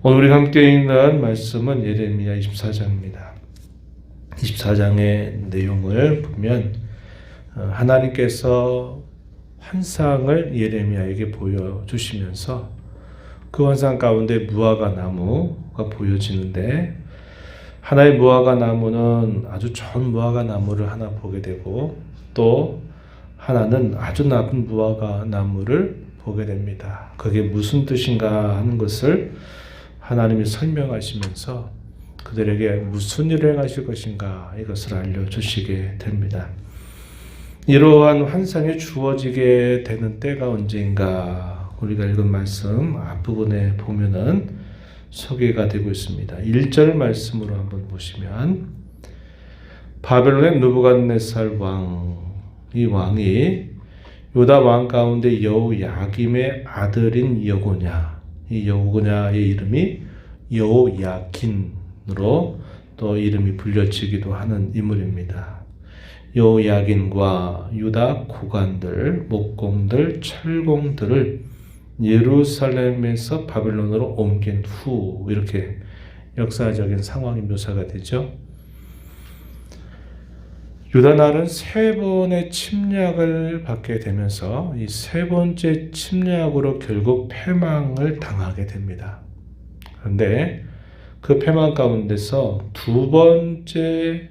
오늘 우리 함께 읽는 말씀은 예레미야 24장입니다. 24장의 내용을 보면 하나님께서 환상을 예레미야에게 보여주시면서 그 환상 가운데 무화과 나무가 보여지는데, 하나의 무화과 나무는 아주 좋은 무화과 나무를 하나 보게 되고, 또 하나는 아주 나쁜 무화과 나무를 보게 됩니다. 그게 무슨 뜻인가 하는 것을 하나님이 설명하시면서 그들에게 무슨 일을 행하실 것인가 이것을 알려주시게 됩니다. 이러한 환상이 주어지게 되는 때가 언제인가, 우리가 읽은 말씀 앞부분에 보면은 소개가 되고 있습니다. 1절 말씀으로 한번 보시면, 바벨론의 느부갓네살 이 왕이 유다 왕 가운데 여호야김의 아들인 여고냐, 이 여고냐의 이름이 여호야긴으로 또 이름이 불려지기도 하는 인물입니다. 여호야긴과 유다 고관들, 목공들, 철공들을 예루살렘에서 바벨론으로 옮긴 후, 이렇게 역사적인 상황이 묘사가 되죠. 유다나라는 세 번의 침략을 받게 되면서 이 세 번째 침략으로 결국 패망을 당하게 됩니다. 그런데 그 패망 가운데서 두 번째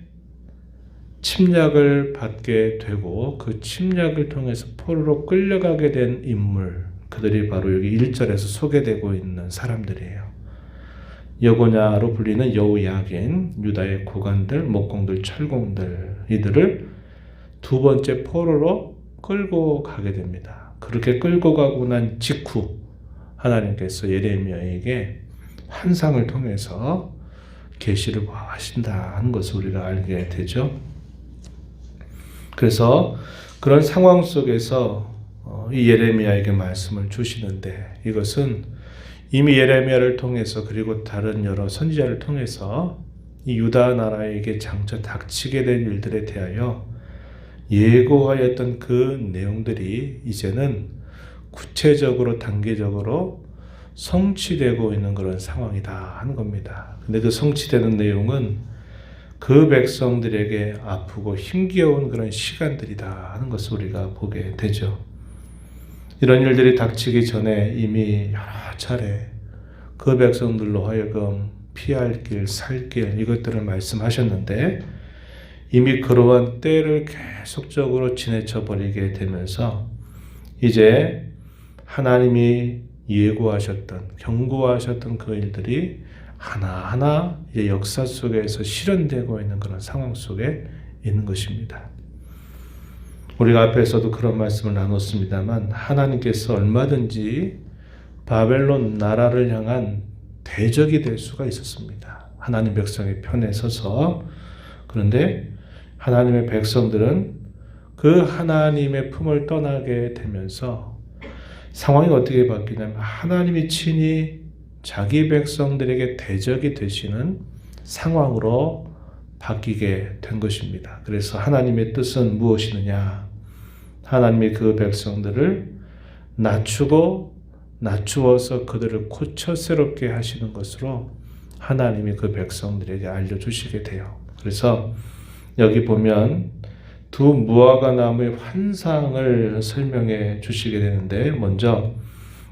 침략을 받게 되고, 그 침략을 통해서 포로로 끌려가게 된 인물, 그들이 바로 여기 1절에서 소개되고 있는 사람들이에요. 여고냐로 불리는 여호야긴, 유다의 고관들, 목공들, 철공들, 이들을 두 번째 포로로 끌고 가게 됩니다. 그렇게 끌고 가고 난 직후 하나님께서 예레미야에게 환상을 통해서 계시를 하신다 하는 것을 우리가 알게 되죠. 그래서 그런 상황 속에서 이 예레미야에게 말씀을 주시는데, 이것은 이미 예레미야를 통해서 그리고 다른 여러 선지자를 통해서 이 유다 나라에게 장차 닥치게 된 일들에 대하여 예고하였던 그 내용들이 이제는 구체적으로 단계적으로 성취되고 있는 그런 상황이다 하는 겁니다. 근데 그 성취되는 내용은 그 백성들에게 아프고 힘겨운 그런 시간들이다 하는 것을 우리가 보게 되죠. 이런 일들이 닥치기 전에 이미 여러 차례 그 백성들로 하여금 피할 길, 살 길, 이것들을 말씀하셨는데, 이미 그러한 때를 계속적으로 지나쳐 버리게 되면서 이제 하나님이 예고하셨던, 경고하셨던 그 일들이 하나하나 이제 역사 속에서 실현되고 있는 그런 상황 속에 있는 것입니다. 우리가 앞에서도 그런 말씀을 나눴습니다만, 하나님께서 얼마든지 바벨론 나라를 향한 대적이 될 수가 있었습니다. 하나님 백성의 편에 서서. 그런데 하나님의 백성들은 그 하나님의 품을 떠나게 되면서 상황이 어떻게 바뀌냐면, 하나님이 친히 자기 백성들에게 대적이 되시는 상황으로 바뀌게 된 것입니다. 그래서 하나님의 뜻은 무엇이느냐? 하나님이 그 백성들을 낮추어서 그들을 고쳐 새롭게 하시는 것으로 하나님이 그 백성들에게 알려주시게 돼요. 그래서 여기 보면 두 무화과 나무의 환상을 설명해 주시게 되는데, 먼저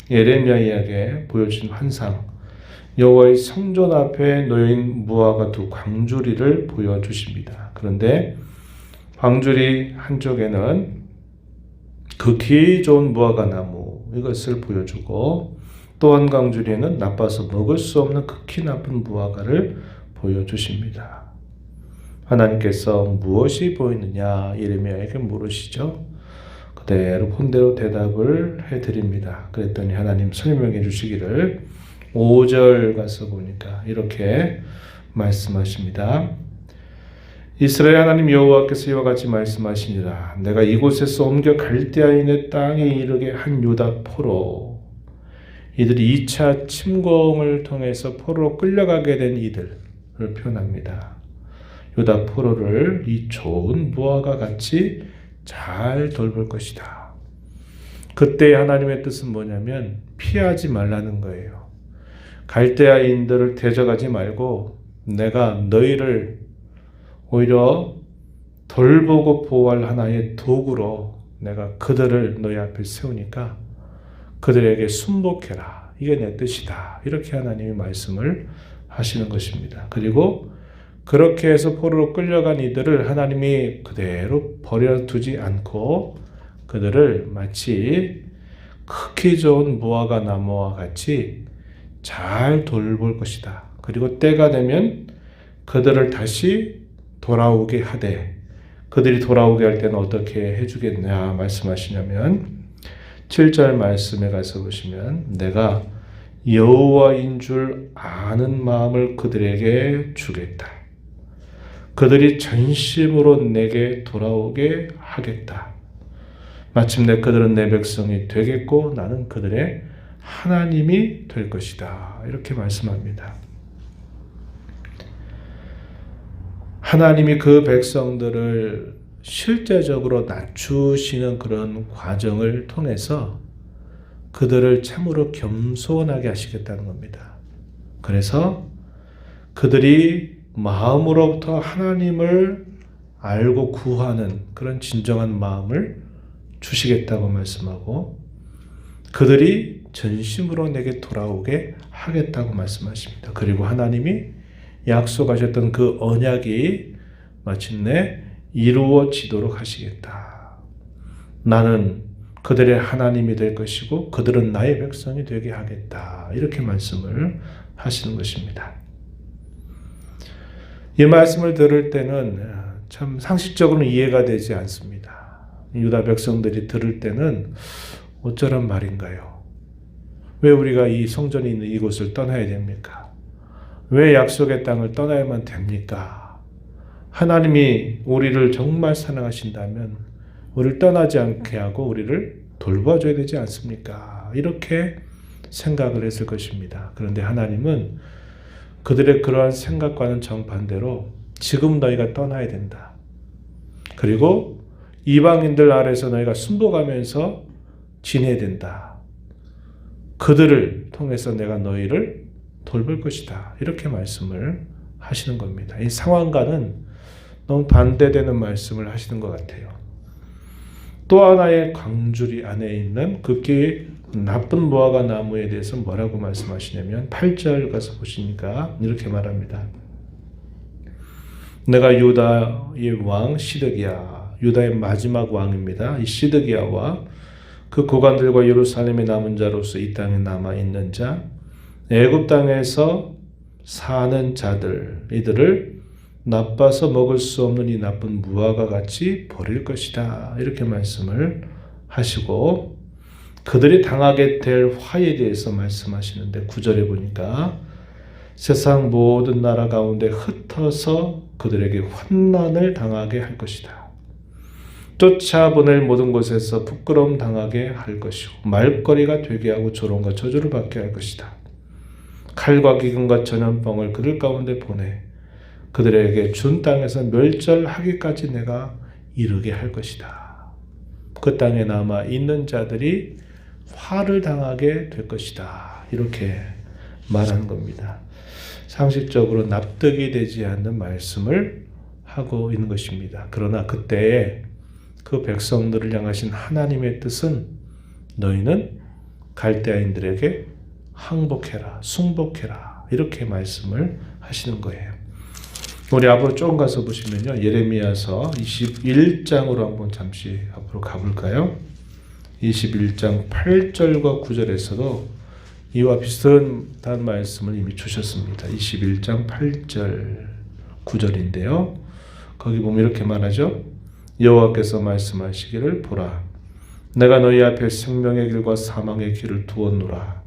예레미야에게 보여준 환상, 여호와의 성전 앞에 놓인 무화과 두 광주리를 보여주십니다. 그런데 광주리 한쪽에는 극히 좋은 무화과 나무, 이것을 보여주고, 또 한 광주리에는 나빠서 먹을 수 없는 극히 나쁜 무화과를 보여주십니다. 하나님께서 무엇이 보이느냐 예레미야에게 물으시죠. 그대로 본대로 대답을 해드립니다. 그랬더니 하나님 설명해 주시기를 5절 가서 보니까 이렇게 말씀하십니다. 이스라엘 하나님 여호와께서 이와 같이 말씀하시니라. 내가 이곳에서 옮겨 갈대아인의 땅에 이르게 한 유다 포로, 이들이 2차 침공을 통해서 포로로 끌려가게 된 이들을 표현합니다. 유다 포로를 이 좋은 무화과 같이 잘 돌볼 것이다. 그때 하나님의 뜻은 뭐냐면 피하지 말라는 거예요. 갈대아인들을 대적하지 말고 내가 너희를 오히려 돌보고 보호할 하나의 도구로 내가 그들을 너희 앞에 세우니까 그들에게 순복해라. 이게 내 뜻이다. 이렇게 하나님이 말씀을 하시는 것입니다. 그리고 그렇게 해서 포로로 끌려간 이들을 하나님이 그대로 버려두지 않고 그들을 마치 극히 좋은 무화과 나무와 같이 잘 돌볼 것이다. 그리고 때가 되면 그들을 다시 돌아오게 하되, 그들이 돌아오게 할 때는 어떻게 해주겠냐 말씀하시냐면 7절 말씀에 가서 보시면 내가 여호와인 줄 아는 마음을 그들에게 주겠다. 그들이 전심으로 내게 돌아오게 하겠다. 마침내 그들은 내 백성이 되겠고 나는 그들의 하나님이 될 것이다. 이렇게 말씀합니다. 하나님이 그 백성들을 실제적으로 낮추시는 그런 과정을 통해서 그들을 참으로 겸손하게 하시겠다는 겁니다. 그래서 그들이 마음으로부터 하나님을 알고 구하는 그런 진정한 마음을 주시겠다고 말씀하고 그들이 전심으로 내게 돌아오게 하겠다고 말씀하십니다. 그리고 하나님이 약속하셨던 그 언약이 마침내 이루어지도록 하시겠다. 나는 그들의 하나님이 될 것이고 그들은 나의 백성이 되게 하겠다. 이렇게 말씀을 하시는 것입니다. 이 말씀을 들을 때는 참 상식적으로는 이해가 되지 않습니다. 유다 백성들이 들을 때는 어쩌란 말인가요? 왜 우리가 이 성전이 있는 이곳을 떠나야 됩니까? 왜 약속의 땅을 떠나야만 됩니까? 하나님이 우리를 정말 사랑하신다면 우리를 떠나지 않게 하고 우리를 돌봐줘야 되지 않습니까? 이렇게 생각을 했을 것입니다. 그런데 하나님은 그들의 그러한 생각과는 정반대로 지금 너희가 떠나야 된다. 그리고 이방인들 아래서 너희가 순복하면서 지내야 된다. 그들을 통해서 내가 너희를 돌볼 것이다. 이렇게 말씀을 하시는 겁니다. 이 상황과는 너무 반대되는 말씀을 하시는 것 같아요. 또 하나의 광주리 안에 있는 극히 나쁜 무화과 나무에 대해서 뭐라고 말씀하시냐면 8절 가서 보시니까 이렇게 말합니다. 내가 유다의 왕 시드기야, 유다의 마지막 왕입니다. 이 시드기야와 그 고관들과 예루살렘에 남은 자로서 이 땅에 남아 있는 자, 애굽 땅에서 사는 자들, 이들을 나빠서 먹을 수 없는 이 나쁜 무화과 같이 버릴 것이다. 이렇게 말씀을 하시고 그들이 당하게 될 화에 대해서 말씀하시는데 9절에 보니까 세상 모든 나라 가운데 흩어서 그들에게 환난을 당하게 할 것이다. 쫓아보낼 모든 곳에서 부끄러움 당하게 할 것이고 말거리가 되게 하고 조롱과 저주를 받게 할 것이다. 칼과 기근과 전염병을 그들 가운데 보내 그들에게 준 땅에서 멸절하기까지 내가 이르게 할 것이다. 그 땅에 남아 있는 자들이 화를 당하게 될 것이다. 이렇게 말하는 겁니다. 상식적으로 납득이 되지 않는 말씀을 하고 있는 것입니다. 그러나 그때에 그 백성들을 향하신 하나님의 뜻은 너희는 갈대아인들에게 항복해라, 순복해라 이렇게 말씀을 하시는 거예요. 우리 앞으로 조금 가서 보시면요. 예레미야서 21장으로 한번 잠시 앞으로 가볼까요? 21장 8절과 9절에서도 이와 비슷한 말씀을 이미 주셨습니다. 21장 8절 9절인데요. 거기 보면 이렇게 말하죠. 여호와께서 말씀하시기를 보라. 내가 너희 앞에 생명의 길과 사망의 길을 두었노라.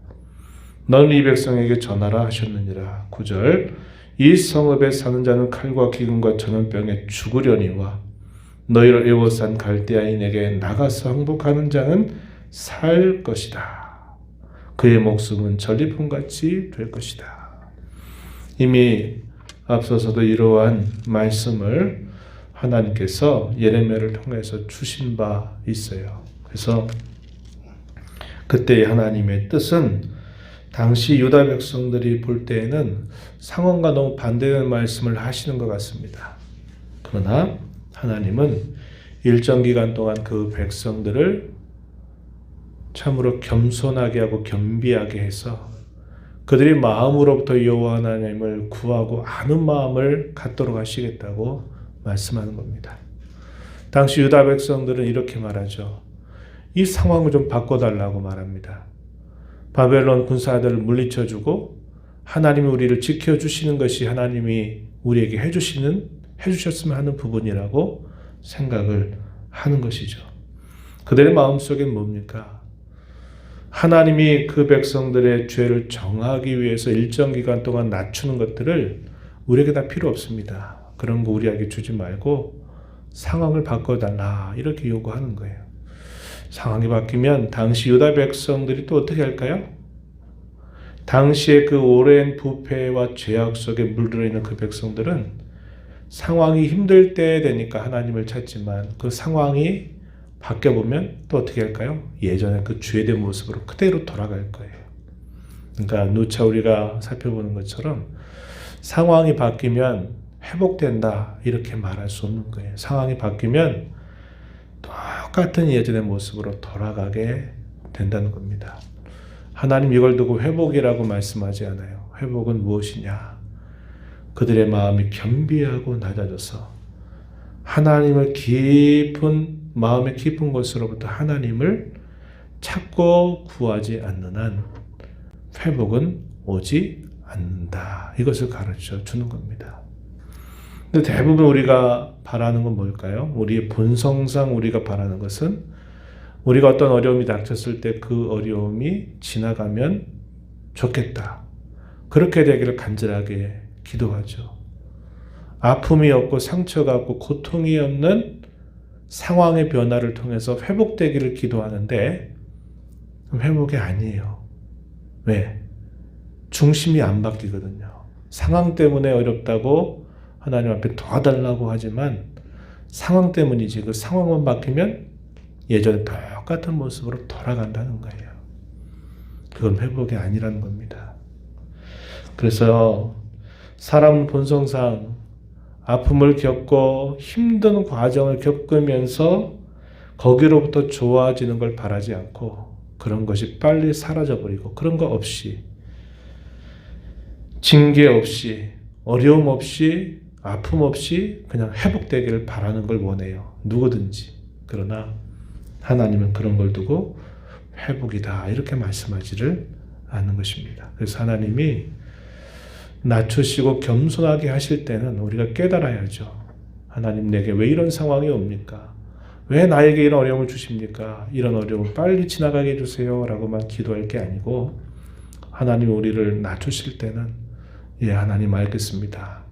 너는 이 백성에게 전하라 하셨느니라. 9절 이 성읍에 사는 자는 칼과 기근과 전염병에 죽으려니와 너희를 애워싼 갈대아인에게 나가서 항복하는 자는 살 것이다. 그의 목숨은 전리품같이 될 것이다. 이미 앞서서도 이러한 말씀을 하나님께서 예레미야를 통해서 주신 바 있어요. 그래서 그때의 하나님의 뜻은 당시 유다 백성들이 볼 때에는 상황과 너무 반대되는 말씀을 하시는 것 같습니다. 그러나 하나님은 일정 기간 동안 그 백성들을 참으로 겸손하게 하고 겸비하게 해서 그들이 마음으로부터 여호와 하나님을 구하고 아는 마음을 갖도록 하시겠다고 말씀하는 겁니다. 당시 유다 백성들은 이렇게 말하죠. 이 상황을 좀 바꿔달라고 말합니다. 바벨론 군사들을 물리쳐주고 하나님이 우리를 지켜주시는 것이 하나님이 우리에게 해주셨으면 하는 부분이라고 생각을 하는 것이죠. 그들의 마음속엔 뭡니까? 하나님이 그 백성들의 죄를 정하기 위해서 일정 기간 동안 낮추는 것들을 우리에게 다 필요 없습니다. 그런 거 우리에게 주지 말고 상황을 바꿔달라 이렇게 요구하는 거예요. 상황이 바뀌면 당시 유다 백성들이 또 어떻게 할까요? 당시에 그 오랜 부패와 죄악 속에 물들어 있는 그 백성들은 상황이 힘들 때 되니까 하나님을 찾지만 그 상황이 바뀌어보면 또 어떻게 할까요? 예전에 그 죄된 모습으로 그대로 돌아갈 거예요. 그러니까 누차 우리가 살펴보는 것처럼 상황이 바뀌면 회복된다 이렇게 말할 수 없는 거예요. 상황이 바뀌면 똑같은 예전의 모습으로 돌아가게 된다는 겁니다. 하나님 이걸 두고 회복이라고 말씀하지 않아요. 회복은 무엇이냐? 그들의 마음이 겸비하고 낮아져서 하나님을 마음의 깊은 곳으로부터 하나님을 찾고 구하지 않는 한 회복은 오지 않는다. 이것을 가르쳐 주는 겁니다. 근데 대부분 우리가 바라는 건 뭘까요? 우리의 본성상 우리가 바라는 것은 우리가 어떤 어려움이 닥쳤을 때 그 어려움이 지나가면 좋겠다. 그렇게 되기를 간절하게 기도하죠. 아픔이 없고 상처가 없고 고통이 없는 상황의 변화를 통해서 회복되기를 기도하는데 회복이 아니에요. 왜? 중심이 안 바뀌거든요. 상황 때문에 어렵다고 하나님 앞에 도와달라고 하지만 상황 때문이지 그 상황만 바뀌면 예전에 똑같은 모습으로 돌아간다는 거예요. 그건 회복이 아니라는 겁니다. 그래서 사람 본성상 아픔을 겪고 힘든 과정을 겪으면서 거기로부터 좋아지는 걸 바라지 않고 그런 것이 빨리 사라져버리고 그런 거 없이 징계 없이 어려움 없이 아픔 없이 그냥 회복되기를 바라는 걸 원해요. 누구든지. 그러나 하나님은 그런 걸 두고 회복이다 이렇게 말씀하지를 않는 것입니다. 그래서 하나님이 낮추시고 겸손하게 하실 때는 우리가 깨달아야죠. 하나님 내게 왜 이런 상황이 옵니까? 왜 나에게 이런 어려움을 주십니까? 이런 어려움을 빨리 지나가게 해주세요 라고만 기도할 게 아니고 하나님이 우리를 낮추실 때는 예 하나님 알겠습니다.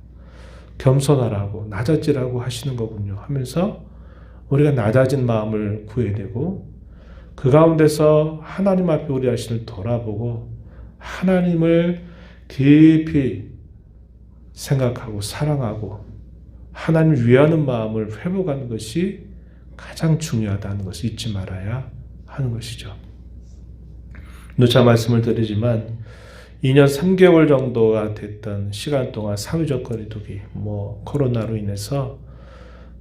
겸손하라고 낮아지라고 하시는 거군요 하면서 우리가 낮아진 마음을 구해야 되고 그 가운데서 하나님 앞에 우리 자신을 돌아보고 하나님을 깊이 생각하고 사랑하고 하나님을 위하는 마음을 회복하는 것이 가장 중요하다는 것을 잊지 말아야 하는 것이죠. 누차 말씀을 드리지만 2년 3개월 정도가 됐던 시간 동안 사회적 거리두기, 코로나로 인해서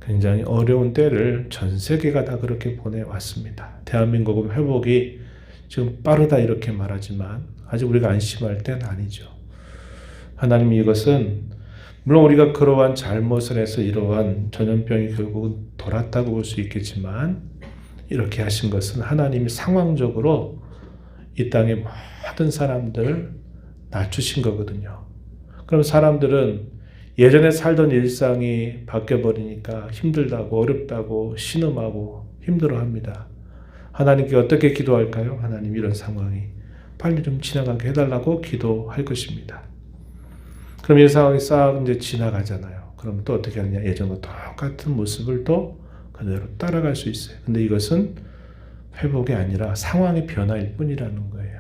굉장히 어려운 때를 전 세계가 다 그렇게 보내왔습니다. 대한민국은 회복이 지금 빠르다 이렇게 말하지만 아직 우리가 안심할 때는 아니죠. 하나님이 이것은 물론 우리가 그러한 잘못을 해서 이러한 전염병이 결국은 돌았다고 볼 수 있겠지만 이렇게 하신 것은 하나님이 상황적으로 이 땅의 모든 사람들을 낮추신 거거든요. 그럼 사람들은 예전에 살던 일상이 바뀌어버리니까 힘들다고 어렵다고 신음하고 힘들어합니다. 하나님께 어떻게 기도할까요? 하나님 이런 상황이 빨리 좀 지나가게 해달라고 기도할 것입니다. 그럼 이 상황이 싹 이제 지나가잖아요. 그럼 또 어떻게 하느냐? 예전과 똑같은 모습을 또 그대로 따라갈 수 있어요. 근데 이것은 회복이 아니라 상황의 변화일 뿐이라는 거예요.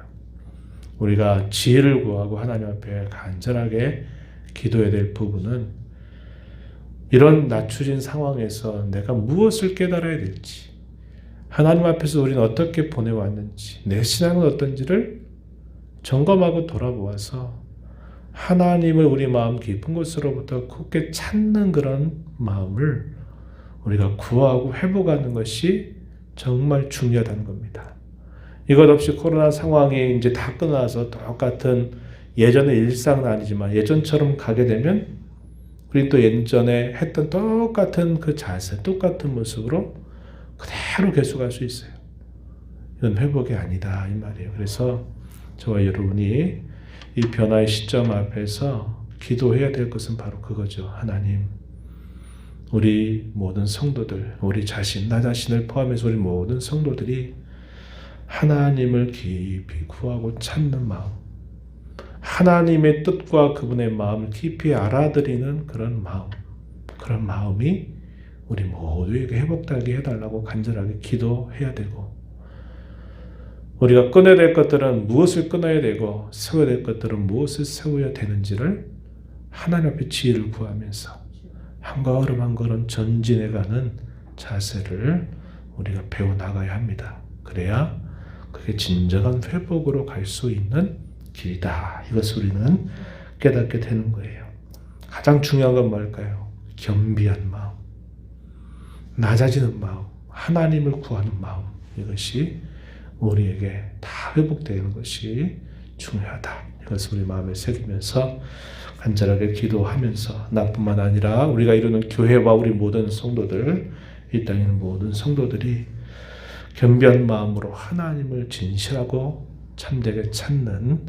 우리가 지혜를 구하고 하나님 앞에 간절하게 기도해야 될 부분은 이런 낮춰진 상황에서 내가 무엇을 깨달아야 될지 하나님 앞에서 우리는 어떻게 보내왔는지 내 신앙은 어떤지를 점검하고 돌아보아서 하나님을 우리 마음 깊은 곳으로부터 굳게 찾는 그런 마음을 우리가 구하고 회복하는 것이 정말 중요하다는 겁니다. 이것 없이 코로나 상황이 이제 다 끝나서 똑같은 예전의 일상은 아니지만 예전처럼 가게 되면 우리 또 예전에 했던 똑같은 그 자세, 똑같은 모습으로 그대로 계속할 수 있어요. 이건 회복이 아니다 이 말이에요. 그래서 저와 여러분이 이 변화의 시점 앞에서 기도해야 될 것은 바로 그거죠. 하나님, 우리 모든 성도들, 우리 자신, 나 자신을 포함해서 우리 모든 성도들이 하나님을 깊이 구하고 찾는 마음, 하나님의 뜻과 그분의 마음을 깊이 알아들이는 그런 마음이 우리 모두에게 회복되게 해달라고 간절하게 기도해야 되고, 우리가 끊어야 될 것들은 무엇을 끊어야 되고 세워야 될 것들은 무엇을 세워야 되는지를 하나님 앞에 지혜를 구하면서 한 걸음 한 걸음 전진해가는 자세를 우리가 배워나가야 합니다. 그래야 그게 진정한 회복으로 갈 수 있는 길이다. 이것을 우리는 깨닫게 되는 거예요. 가장 중요한 건 뭘까요? 겸비한 마음, 낮아지는 마음, 하나님을 구하는 마음, 이것이 우리에게 다 회복되는 것이 중요하다. 이것을 우리 마음에 새기면서 간절하게 기도하면서 나뿐만 아니라 우리가 이루는 교회와 우리 모든 성도들, 이 땅에 있는 모든 성도들이 겸비한 마음으로 하나님을 진실하고 참되게 찾는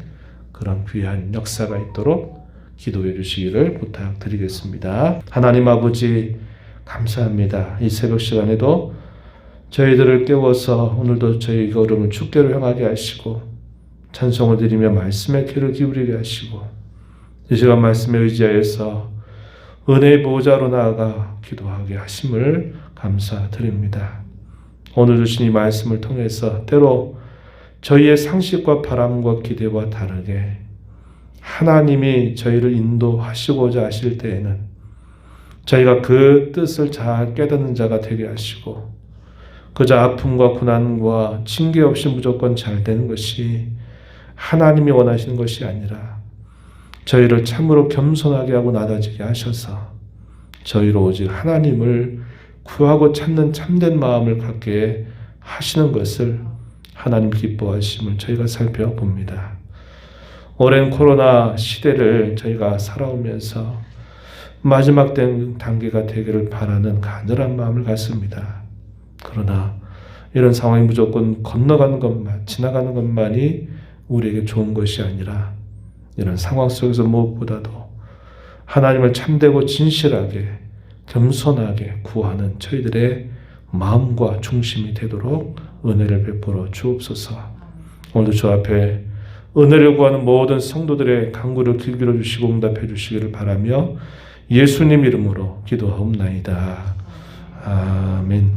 그런 귀한 역사가 있도록 기도해 주시기를 부탁드리겠습니다. 하나님 아버지 감사합니다. 이 새벽 시간에도 저희들을 깨워서 오늘도 저희 걸음을 주께로 향하게 하시고 찬송을 드리며 말씀에 귀를 기울이게 하시고 이 시간 말씀에 의지하여서 은혜의 보호자로 나아가 기도하게 하심을 감사드립니다. 오늘 주신 이 말씀을 통해서 때로 저희의 상식과 바람과 기대와 다르게 하나님이 저희를 인도하시고자 하실 때에는 저희가 그 뜻을 잘 깨닫는 자가 되게 하시고 그저 아픔과 고난과 징계 없이 무조건 잘 되는 것이 하나님이 원하시는 것이 아니라 저희를 참으로 겸손하게 하고 낮아지게 하셔서 저희로 오직 하나님을 구하고 찾는 참된 마음을 갖게 하시는 것을 하나님 기뻐하심을 저희가 살펴봅니다. 오랜 코로나 시대를 저희가 살아오면서 마지막 단계가 되기를 바라는 간절한 마음을 갖습니다. 그러나 이런 상황이 무조건 건너가는 것만, 지나가는 것만이 우리에게 좋은 것이 아니라 이런 상황 속에서 무엇보다도 하나님을 참되고 진실하게 겸손하게 구하는 저희들의 마음과 중심이 되도록 은혜를 베풀어 주옵소서. 오늘도 주 앞에 은혜를 구하는 모든 성도들의 간구를 길들여 주시고 응답해 주시기를 바라며 예수님 이름으로 기도하옵나이다. 아멘.